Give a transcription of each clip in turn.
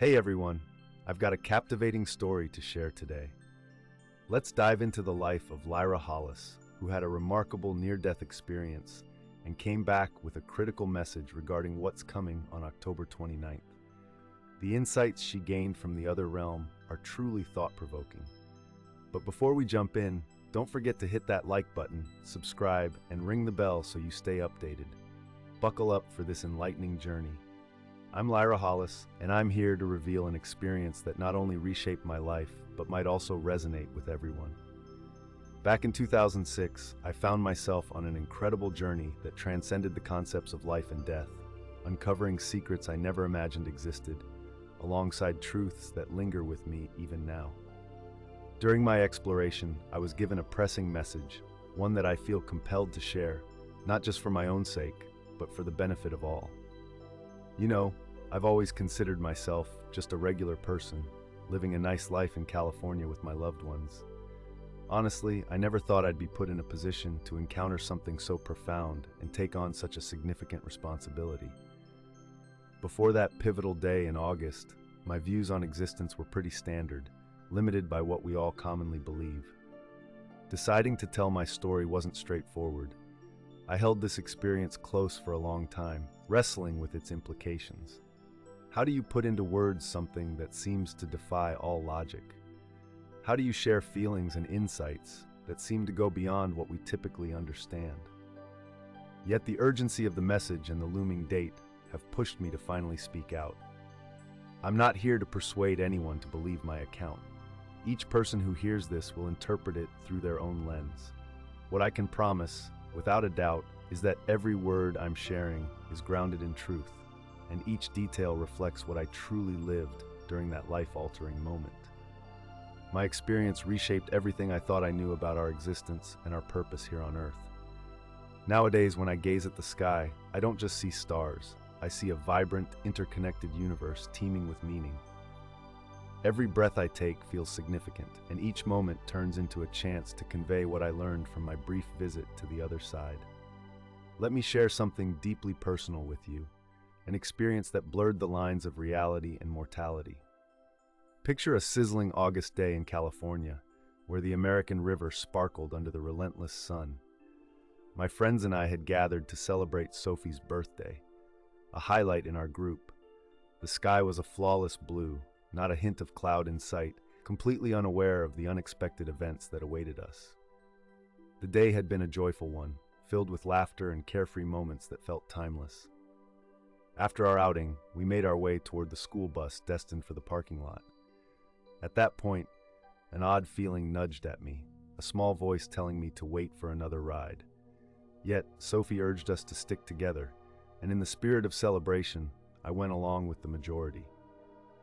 Hey everyone, I've got a captivating story to share today. Let's dive into the life of Lyra Hollis, who had a remarkable near-death experience and came back with a critical message regarding what's coming on October 29th. The insights she gained from the other realm are truly thought-provoking. But before we jump in, don't forget to hit that like button, subscribe, and ring the bell so you stay updated. Buckle up for this enlightening journey. I'm Lyra Hollis, and I'm here to reveal an experience that not only reshaped my life, but might also resonate with everyone. Back in 2006, I found myself on an incredible journey that transcended the concepts of life and death, uncovering secrets I never imagined existed, alongside truths that linger with me even now. During my exploration, I was given a pressing message, one that I feel compelled to share, not just for my own sake, but for the benefit of all. You know, I've always considered myself just a regular person, living a nice life in California with my loved ones. Honestly, I never thought I'd be put in a position to encounter something so profound and take on such a significant responsibility. Before that pivotal day in August, my views on existence were pretty standard, limited by what we all commonly believe. Deciding to tell my story wasn't straightforward. I held this experience close for a long time, wrestling with its implications. How do you put into words something that seems to defy all logic? How do you share feelings and insights that seem to go beyond what we typically understand? Yet the urgency of the message and the looming date have pushed me to finally speak out. I'm not here to persuade anyone to believe my account. Each person who hears this will interpret it through their own lens. What I can promise, without a doubt, is that every word I'm sharing is grounded in truth, and each detail reflects what I truly lived during that life-altering moment. My experience reshaped everything I thought I knew about our existence and our purpose here on Earth. Nowadays, when I gaze at the sky, I don't just see stars. I see a vibrant, interconnected universe teeming with meaning. Every breath I take feels significant, and each moment turns into a chance to convey what I learned from my brief visit to the other side. Let me share something deeply personal with you, an experience that blurred the lines of reality and mortality. Picture a sizzling August day in California, where the American River sparkled under the relentless sun. My friends and I had gathered to celebrate Sophie's birthday, a highlight in our group. The sky was a flawless blue, not a hint of cloud in sight, completely unaware of the unexpected events that awaited us. The day had been a joyful one, filled with laughter and carefree moments that felt timeless. After our outing, we made our way toward the school bus destined for the parking lot. At that point, an odd feeling nudged at me, a small voice telling me to wait for another ride. Yet, Sophie urged us to stick together, and in the spirit of celebration, I went along with the majority.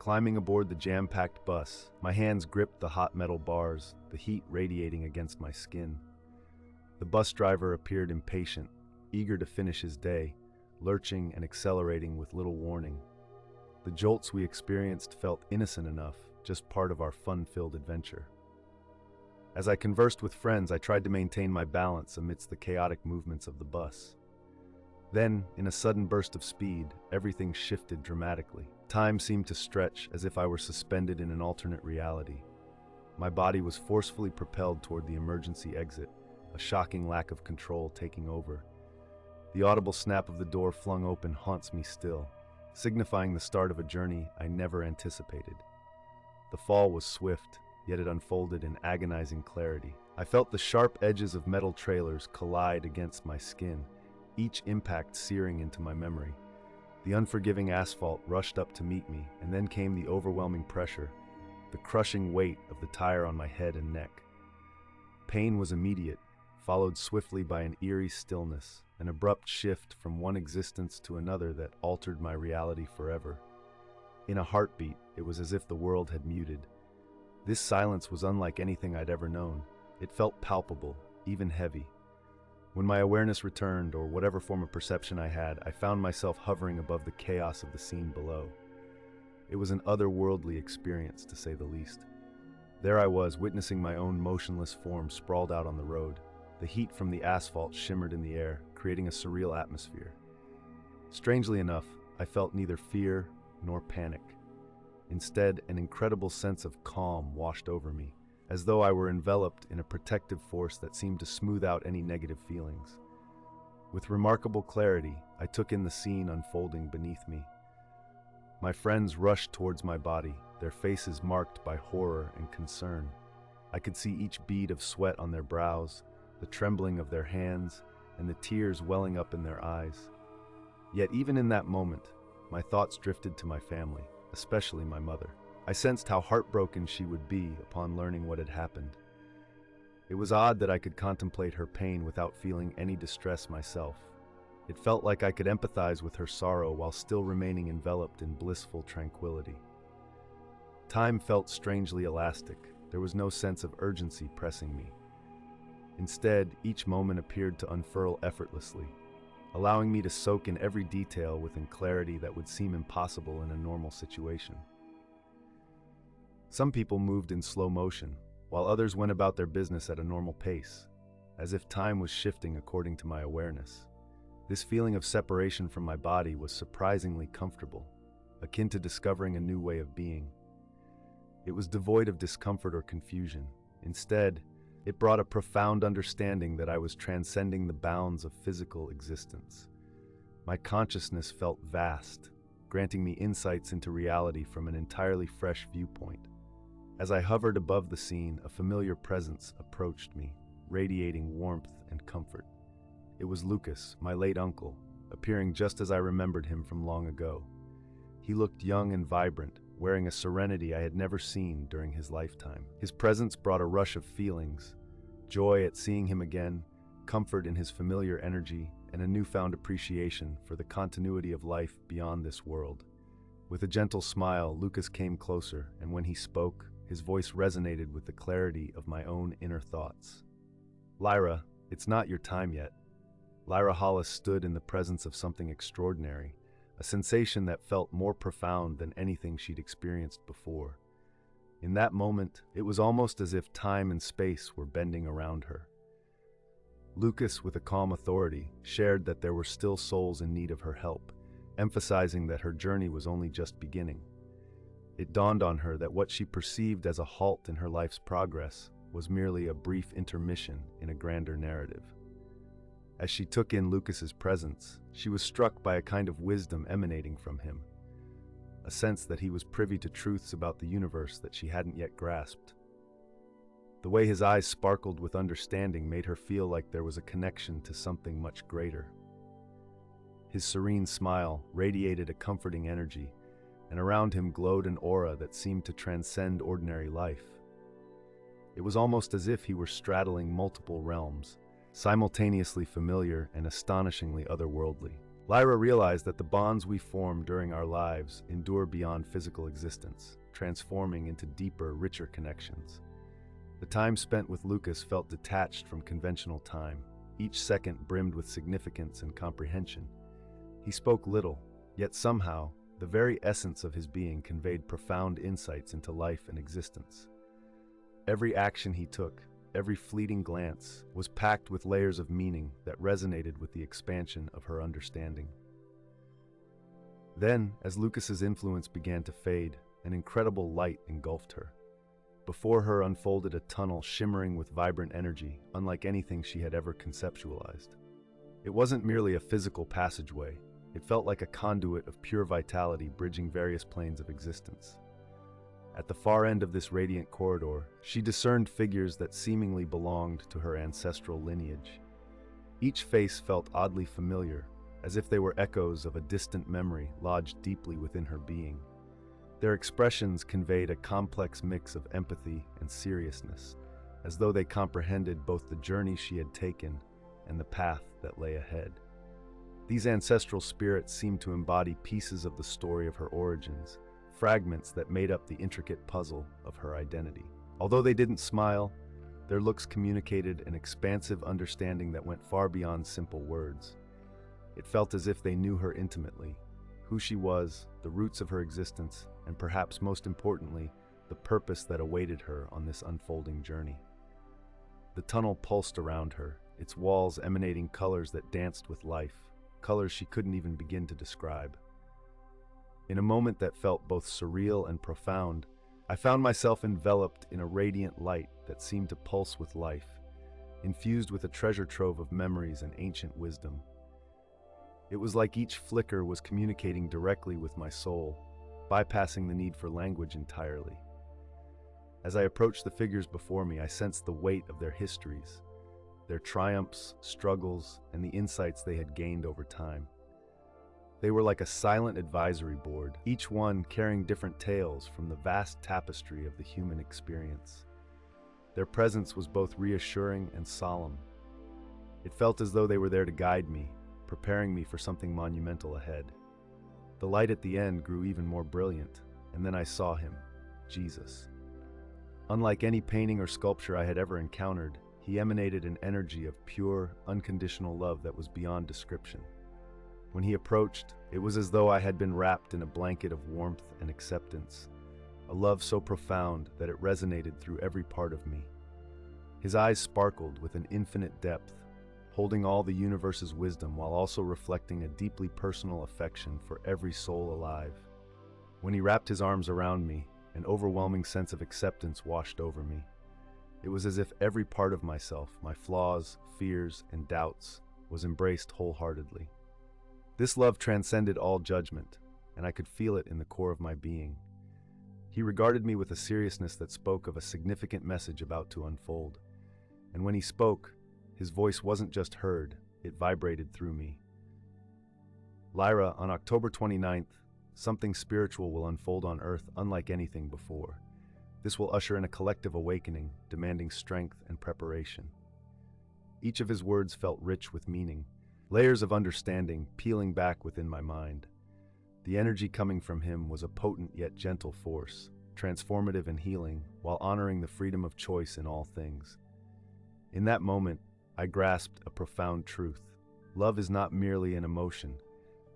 Climbing aboard the jam-packed bus, my hands gripped the hot metal bars, the heat radiating against my skin. The bus driver appeared impatient, eager to finish his day, lurching and accelerating with little warning. The jolts we experienced felt innocent enough, just part of our fun-filled adventure. As I conversed with friends, I tried to maintain my balance amidst the chaotic movements of the bus. Then, in a sudden burst of speed, everything shifted dramatically. Time seemed to stretch as if I were suspended in an alternate reality. My body was forcefully propelled toward the emergency exit, a shocking lack of control taking over. The audible snap of the door flung open haunts me still, signifying the start of a journey I never anticipated. The fall was swift, yet it unfolded in agonizing clarity. I felt the sharp edges of metal trailers collide against my skin, each impact searing into my memory. The unforgiving asphalt rushed up to meet me, and then came the overwhelming pressure, the crushing weight of the tire on my head and neck. Pain was immediate, followed swiftly by an eerie stillness, an abrupt shift from one existence to another that altered my reality forever. In a heartbeat, it was as if the world had muted. This silence was unlike anything I'd ever known. It felt palpable, even heavy. When my awareness returned, or whatever form of perception I had, I found myself hovering above the chaos of the scene below. It was an otherworldly experience, to say the least. There I was, witnessing my own motionless form sprawled out on the road. The heat from the asphalt shimmered in the air, creating a surreal atmosphere. Strangely enough, I felt neither fear nor panic. Instead, an incredible sense of calm washed over me, as though I were enveloped in a protective force that seemed to smooth out any negative feelings. With remarkable clarity, I took in the scene unfolding beneath me. My friends rushed towards my body, their faces marked by horror and concern. I could see each bead of sweat on their brows, the trembling of their hands, and the tears welling up in their eyes. Yet even in that moment, my thoughts drifted to my family, especially my mother. I sensed how heartbroken she would be upon learning what had happened. It was odd that I could contemplate her pain without feeling any distress myself. It felt like I could empathize with her sorrow while still remaining enveloped in blissful tranquility. Time felt strangely elastic. There was no sense of urgency pressing me. Instead, each moment appeared to unfurl effortlessly, allowing me to soak in every detail with a clarity that would seem impossible in a normal situation. Some people moved in slow motion, while others went about their business at a normal pace, as if time was shifting according to my awareness. This feeling of separation from my body was surprisingly comfortable, akin to discovering a new way of being. It was devoid of discomfort or confusion. Instead, it brought a profound understanding that I was transcending the bounds of physical existence. My consciousness felt vast, granting me insights into reality from an entirely fresh viewpoint. As I hovered above the scene, a familiar presence approached me, radiating warmth and comfort. It was Lucas, my late uncle, appearing just as I remembered him from long ago. He looked young and vibrant, wearing a serenity I had never seen during his lifetime. His presence brought a rush of feelings: joy at seeing him again, comfort in his familiar energy, and a newfound appreciation for the continuity of life beyond this world. With a gentle smile, Lucas came closer, and when he spoke, his voice resonated with the clarity of my own inner thoughts. "Lyra, it's not your time yet." Lyra Hollis stood in the presence of something extraordinary, a sensation that felt more profound than anything she'd experienced before. In that moment, it was almost as if time and space were bending around her. Lucas, with a calm authority, shared that there were still souls in need of her help, emphasizing that her journey was only just beginning. It dawned on her that what she perceived as a halt in her life's progress was merely a brief intermission in a grander narrative. As she took in Lucas's presence, she was struck by a kind of wisdom emanating from him, a sense that he was privy to truths about the universe that she hadn't yet grasped. The way his eyes sparkled with understanding made her feel like there was a connection to something much greater. His serene smile radiated a comforting energy, and around him glowed an aura that seemed to transcend ordinary life. It was almost as if he were straddling multiple realms, simultaneously familiar and astonishingly otherworldly. Lyra realized that the bonds we form during our lives endure beyond physical existence, transforming into deeper, richer connections. The time spent with Lucas felt detached from conventional time, each second brimmed with significance and comprehension. He spoke little, yet somehow, the very essence of his being conveyed profound insights into life and existence. Every action he took, every fleeting glance, was packed with layers of meaning that resonated with the expansion of her understanding. Then, as Lucas's influence began to fade, an incredible light engulfed her. Before her unfolded a tunnel shimmering with vibrant energy, unlike anything she had ever conceptualized. It wasn't merely a physical passageway. It felt like a conduit of pure vitality bridging various planes of existence. At the far end of this radiant corridor, she discerned figures that seemingly belonged to her ancestral lineage. Each face felt oddly familiar, as if they were echoes of a distant memory lodged deeply within her being. Their expressions conveyed a complex mix of empathy and seriousness, as though they comprehended both the journey she had taken and the path that lay ahead. These ancestral spirits seemed to embody pieces of the story of her origins, fragments that made up the intricate puzzle of her identity. Although they didn't smile, their looks communicated an expansive understanding that went far beyond simple words. It felt as if they knew her intimately, who she was, the roots of her existence, and perhaps most importantly, the purpose that awaited her on this unfolding journey. The tunnel pulsed around her, its walls emanating colors that danced with life, colors she couldn't even begin to describe. In a moment that felt both surreal and profound, I found myself enveloped in a radiant light that seemed to pulse with life, infused with a treasure trove of memories and ancient wisdom. It was like each flicker was communicating directly with my soul, bypassing the need for language entirely. As I approached the figures before me, I sensed the weight of their histories, their triumphs, struggles, and the insights they had gained over time. They were like a silent advisory board, each one carrying different tales from the vast tapestry of the human experience. Their presence was both reassuring and solemn. It felt as though they were there to guide me, preparing me for something monumental ahead. The light at the end grew even more brilliant, and then I saw him, Jesus. Unlike any painting or sculpture I had ever encountered, he emanated an energy of pure, unconditional love that was beyond description. When he approached, it was as though I had been wrapped in a blanket of warmth and acceptance, a love so profound that it resonated through every part of me. His eyes sparkled with an infinite depth, holding all the universe's wisdom while also reflecting a deeply personal affection for every soul alive. When he wrapped his arms around me, an overwhelming sense of acceptance washed over me. It was as if every part of myself, my flaws, fears, and doubts, was embraced wholeheartedly. This love transcended all judgment, and I could feel it in the core of my being. He regarded me with a seriousness that spoke of a significant message about to unfold. And when he spoke, his voice wasn't just heard, it vibrated through me. Lyra, on October 29th, something spiritual will unfold on Earth unlike anything before. This will usher in a collective awakening, demanding strength and preparation. Each of his words felt rich with meaning, layers of understanding peeling back within my mind. The energy coming from him was a potent yet gentle force, transformative and healing, while honoring the freedom of choice in all things. In that moment, I grasped a profound truth. Love is not merely an emotion,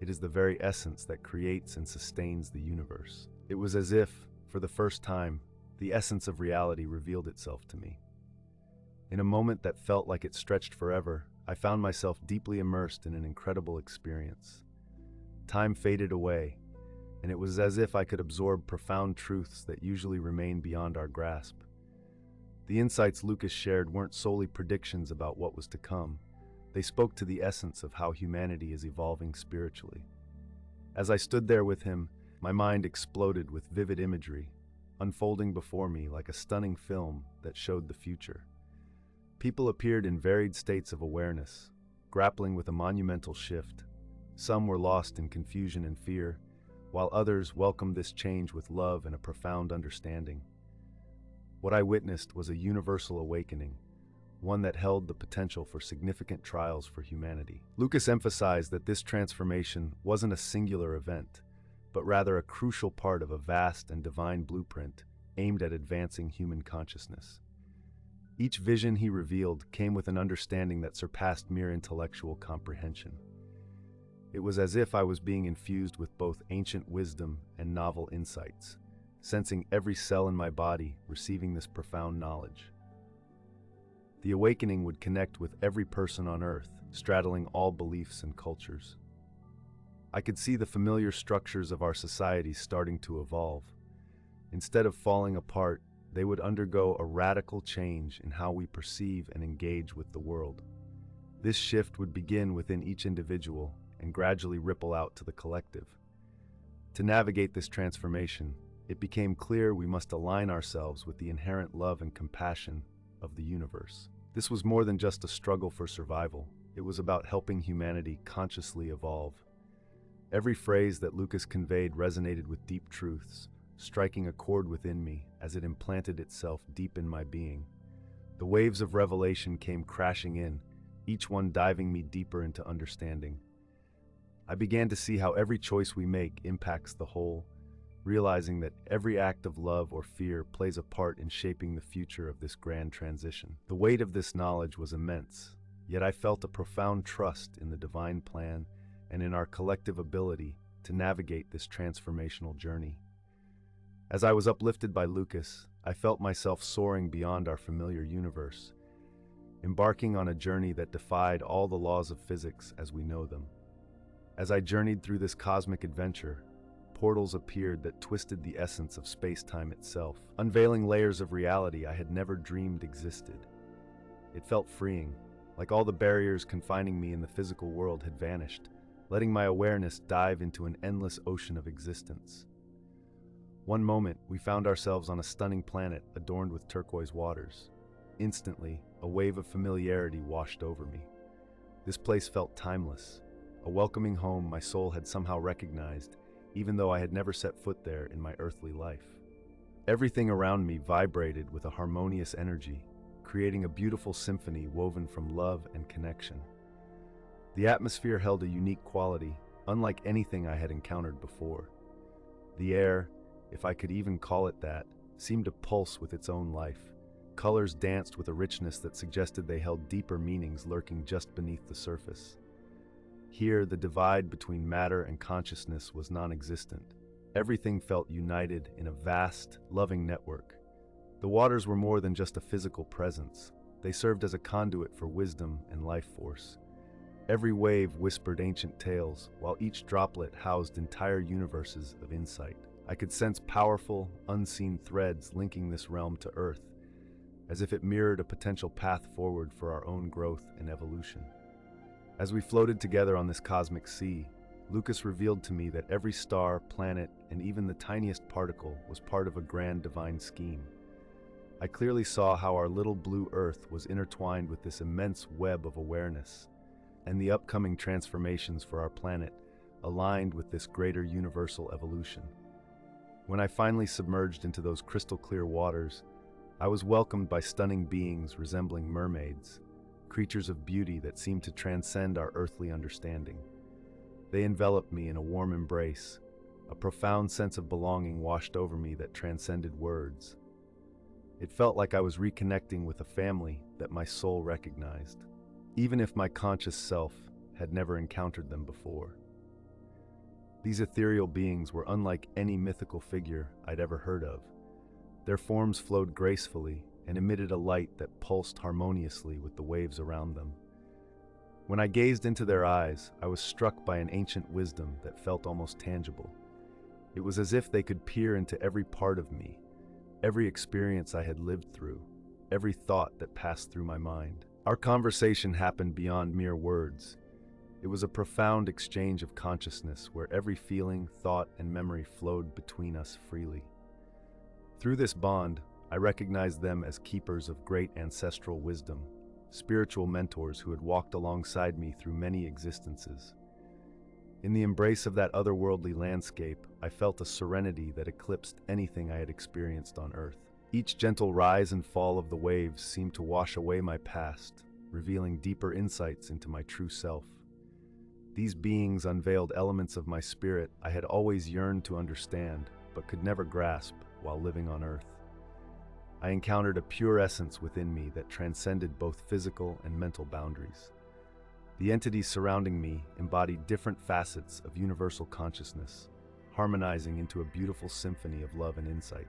it is the very essence that creates and sustains the universe. It was as if, for the first time, the essence of reality revealed itself to me. In a moment that felt like it stretched forever, I found myself deeply immersed in an incredible experience. Time faded away, and it was as if I could absorb profound truths that usually remain beyond our grasp. The insights Lucas shared weren't solely predictions about what was to come. They spoke to the essence of how humanity is evolving spiritually. As I stood there with him, my mind exploded with vivid imagery, unfolding before me like a stunning film that showed the future. People appeared in varied states of awareness, grappling with a monumental shift. Some were lost in confusion and fear, while others welcomed this change with love and a profound understanding. What I witnessed was a universal awakening, one that held the potential for significant trials for humanity. Lucas emphasized that this transformation wasn't a singular event, but rather a crucial part of a vast and divine blueprint aimed at advancing human consciousness. Each vision he revealed came with an understanding that surpassed mere intellectual comprehension. It was as if I was being infused with both ancient wisdom and novel insights, sensing every cell in my body receiving this profound knowledge. The awakening would connect with every person on Earth, straddling all beliefs and cultures. I could see the familiar structures of our society starting to evolve. Instead of falling apart, they would undergo a radical change in how we perceive and engage with the world. This shift would begin within each individual and gradually ripple out to the collective. To navigate this transformation, it became clear we must align ourselves with the inherent love and compassion of the universe. This was more than just a struggle for survival. It was about helping humanity consciously evolve. Every phrase that Lucas conveyed resonated with deep truths, striking a chord within me as it implanted itself deep in my being. The waves of revelation came crashing in, each one diving me deeper into understanding. I began to see how every choice we make impacts the whole, realizing that every act of love or fear plays a part in shaping the future of this grand transition. The weight of this knowledge was immense, yet I felt a profound trust in the divine plan and in our collective ability to navigate this transformational journey. As I was uplifted by Lucas, I felt myself soaring beyond our familiar universe, embarking on a journey that defied all the laws of physics as we know them. As I journeyed through this cosmic adventure, portals appeared that twisted the essence of space-time itself, unveiling layers of reality I had never dreamed existed. It felt freeing, like all the barriers confining me in the physical world had vanished, letting my awareness dive into an endless ocean of existence. One moment, we found ourselves on a stunning planet adorned with turquoise waters. Instantly, a wave of familiarity washed over me. This place felt timeless, a welcoming home my soul had somehow recognized, even though I had never set foot there in my earthly life. Everything around me vibrated with a harmonious energy, creating a beautiful symphony woven from love and connection. The atmosphere held a unique quality, unlike anything I had encountered before. The air, if I could even call it that, seemed to pulse with its own life. Colors danced with a richness that suggested they held deeper meanings lurking just beneath the surface. Here, the divide between matter and consciousness was non-existent. Everything felt united in a vast, loving network. The waters were more than just a physical presence. They served as a conduit for wisdom and life force. Every wave whispered ancient tales, while each droplet housed entire universes of insight. I could sense powerful, unseen threads linking this realm to Earth, as if it mirrored a potential path forward for our own growth and evolution. As we floated together on this cosmic sea, Lucas revealed to me that every star, planet, and even the tiniest particle was part of a grand divine scheme. I clearly saw how our little blue Earth was intertwined with this immense web of awareness, and the upcoming transformations for our planet aligned with this greater universal evolution. When I finally submerged into those crystal-clear waters, I was welcomed by stunning beings resembling mermaids, creatures of beauty that seemed to transcend our earthly understanding. They enveloped me in a warm embrace. A profound sense of belonging washed over me that transcended words. It felt like I was reconnecting with a family that my soul recognized, even if my conscious self had never encountered them before. These ethereal beings were unlike any mythical figure I'd ever heard of. Their forms flowed gracefully and emitted a light that pulsed harmoniously with the waves around them. When I gazed into their eyes, I was struck by an ancient wisdom that felt almost tangible. It was as if they could peer into every part of me, every experience I had lived through, every thought that passed through my mind. Our conversation happened beyond mere words. It was a profound exchange of consciousness where every feeling, thought, and memory flowed between us freely. Through this bond, I recognized them as keepers of great ancestral wisdom, spiritual mentors who had walked alongside me through many existences. In the embrace of that otherworldly landscape, I felt a serenity that eclipsed anything I had experienced on Earth. Each gentle rise and fall of the waves seemed to wash away my past, revealing deeper insights into my true self. These beings unveiled elements of my spirit I had always yearned to understand, but could never grasp while living on Earth. I encountered a pure essence within me that transcended both physical and mental boundaries. The entities surrounding me embodied different facets of universal consciousness, harmonizing into a beautiful symphony of love and insight.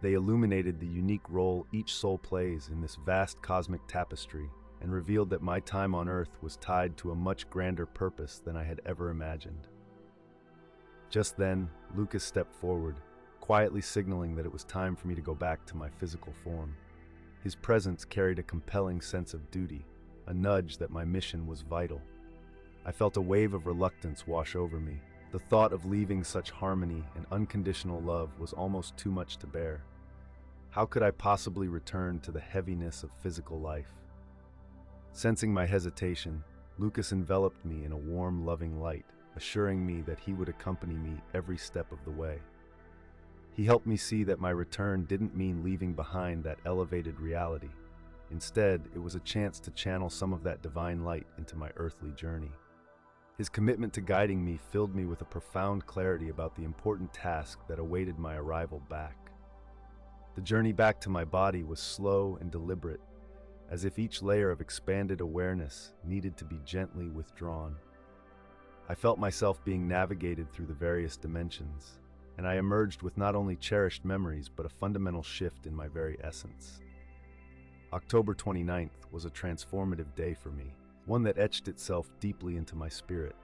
They illuminated the unique role each soul plays in this vast cosmic tapestry and revealed that my time on Earth was tied to a much grander purpose than I had ever imagined. Just then, Lucas stepped forward, quietly signaling that it was time for me to go back to my physical form. His presence carried a compelling sense of duty, a nudge that my mission was vital. I felt a wave of reluctance wash over me. The thought of leaving such harmony and unconditional love was almost too much to bear. How could I possibly return to the heaviness of physical life? Sensing my hesitation, Lucas enveloped me in a warm, loving light, assuring me that he would accompany me every step of the way. He helped me see that my return didn't mean leaving behind that elevated reality. Instead, it was a chance to channel some of that divine light into my earthly journey. His commitment to guiding me filled me with a profound clarity about the important task that awaited my arrival back. The journey back to my body was slow and deliberate, as if each layer of expanded awareness needed to be gently withdrawn. I felt myself being navigated through the various dimensions, and I emerged with not only cherished memories but a fundamental shift in my very essence. October 29th was a transformative day for me, one that etched itself deeply into my spirit.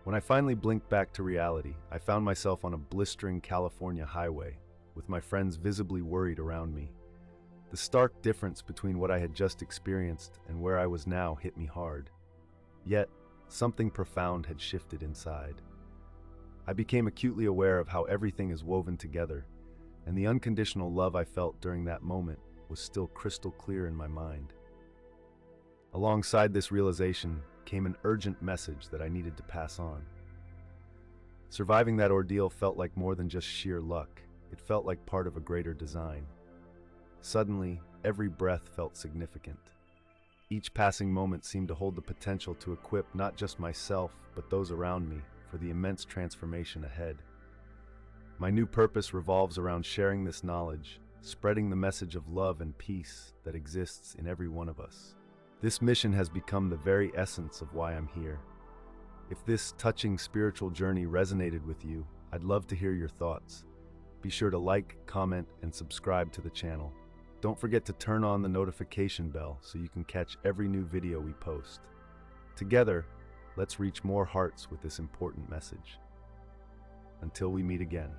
When I finally blinked back to reality, I found myself on a blistering California highway, with my friends visibly worried around me. The stark difference between what I had just experienced and where I was now hit me hard. Yet, something profound had shifted inside. I became acutely aware of how everything is woven together, and the unconditional love I felt during that moment was still crystal clear in my mind. Alongside this realization came an urgent message that I needed to pass on. Surviving that ordeal felt like more than just sheer luck. It felt like part of a greater design. Suddenly, every breath felt significant. Each passing moment seemed to hold the potential to equip not just myself, but those around me for the immense transformation ahead. My new purpose revolves around sharing this knowledge, spreading the message of love and peace that exists in every one of us. This mission has become the very essence of why I'm here. If this touching spiritual journey resonated with you, I'd love to hear your thoughts. Be sure to like, comment, and subscribe to the channel. Don't forget to turn on the notification bell so you can catch every new video we post. Together, let's reach more hearts with this important message. Until we meet again.